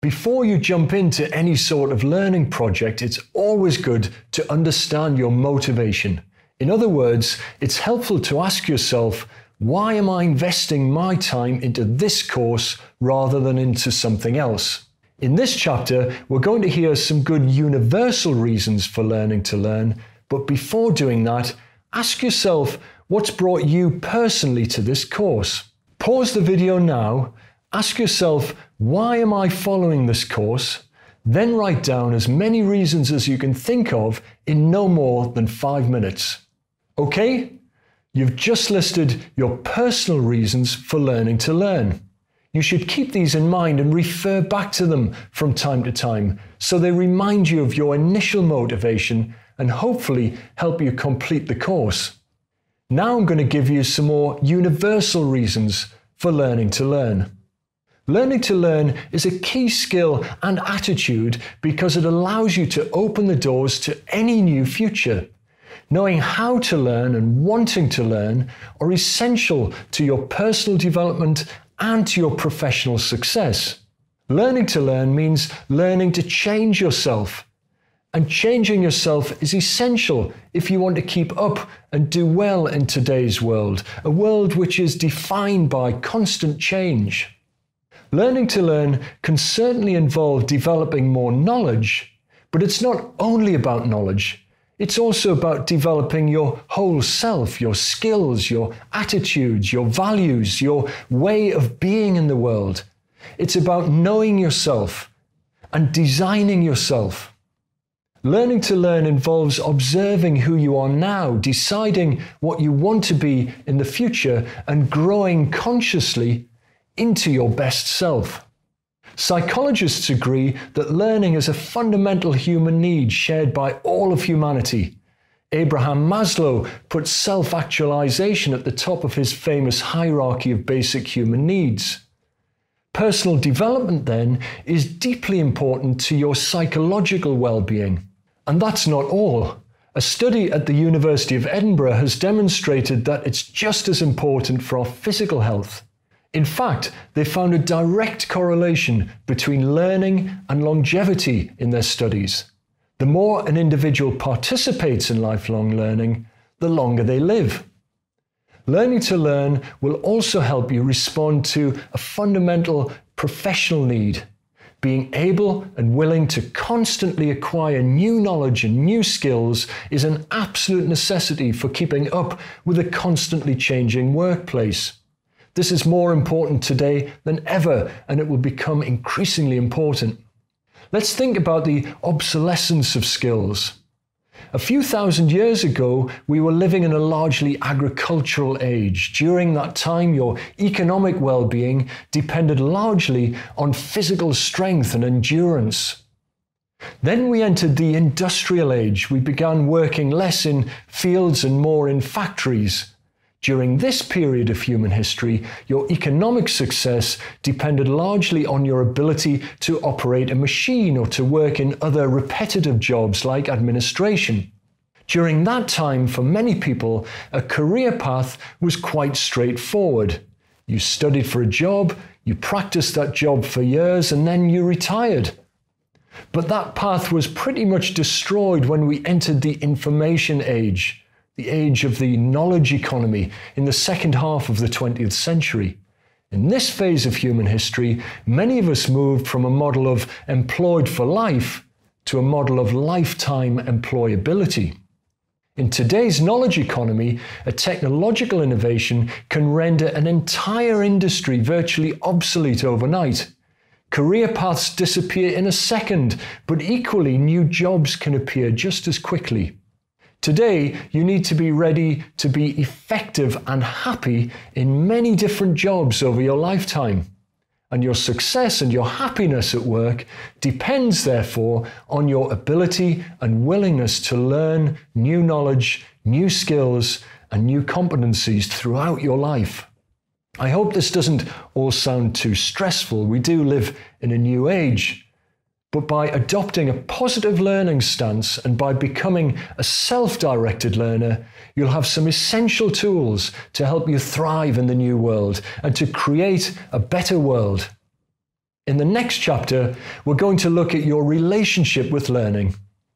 Before you jump into any sort of learning project, it's always good to understand your motivation. In other words, it's helpful to ask yourself, why am I investing my time into this course rather than into something else? In this chapter, we're going to hear some good universal reasons for learning to learn, but before doing that, ask yourself what's brought you personally to this course. Pause the video now, ask yourself, why am I following this course? Then write down as many reasons as you can think of in no more than 5 minutes. Okay? You've just listed your personal reasons for learning to learn. You should keep these in mind and refer back to them from time to time so they remind you of your initial motivation and hopefully help you complete the course. Now I'm going to give you some more universal reasons for learning to learn. Learning to learn is a key skill and attitude because it allows you to open the doors to any new future. Knowing how to learn and wanting to learn are essential to your personal development and to your professional success. Learning to learn means learning to change yourself. And changing yourself is essential if you want to keep up and do well in today's world, a world which is defined by constant change. Learning to learn can certainly involve developing more knowledge, but it's not only about knowledge. It's also about developing your whole self, your skills, your attitudes, your values, your way of being in the world. It's about knowing yourself and designing yourself. Learning to learn involves observing who you are now, deciding what you want to be in the future, and growing consciously into your best self. Psychologists agree that learning is a fundamental human need shared by all of humanity. Abraham Maslow put self-actualization at the top of his famous hierarchy of basic human needs. Personal development, then, is deeply important to your psychological well-being. And that's not all. A study at the University of Edinburgh has demonstrated that it's just as important for our physical health. In fact, they found a direct correlation between learning and longevity in their studies. The more an individual participates in lifelong learning, the longer they live. Learning to learn will also help you respond to a fundamental professional need. Being able and willing to constantly acquire new knowledge and new skills is an absolute necessity for keeping up with a constantly changing workplace. This is more important today than ever, and it will become increasingly important. Let's think about the obsolescence of skills. A few thousand years ago, we were living in a largely agricultural age. During that time, your economic well-being depended largely on physical strength and endurance. Then we entered the industrial age. We began working less in fields and more in factories. During this period of human history, your economic success depended largely on your ability to operate a machine or to work in other repetitive jobs like administration. During that time, for many people, a career path was quite straightforward. You studied for a job, you practiced that job for years, and then you retired. But that path was pretty much destroyed when we entered the information age. The age of the knowledge economy in the second half of the 20th century. In this phase of human history, many of us moved from a model of employed for life to a model of lifetime employability. In today's knowledge economy, a technological innovation can render an entire industry virtually obsolete overnight. Career paths disappear in a second, but equally new jobs can appear just as quickly. Today, you need to be ready to be effective and happy in many different jobs over your lifetime. And your success and your happiness at work depends, therefore, on your ability and willingness to learn new knowledge, new skills, and new competencies throughout your life. I hope this doesn't all sound too stressful. We do live in a new age. But by adopting a positive learning stance and by becoming a self-directed learner, you'll have some essential tools to help you thrive in the new world and to create a better world. In the next chapter, we're going to look at your relationship with learning.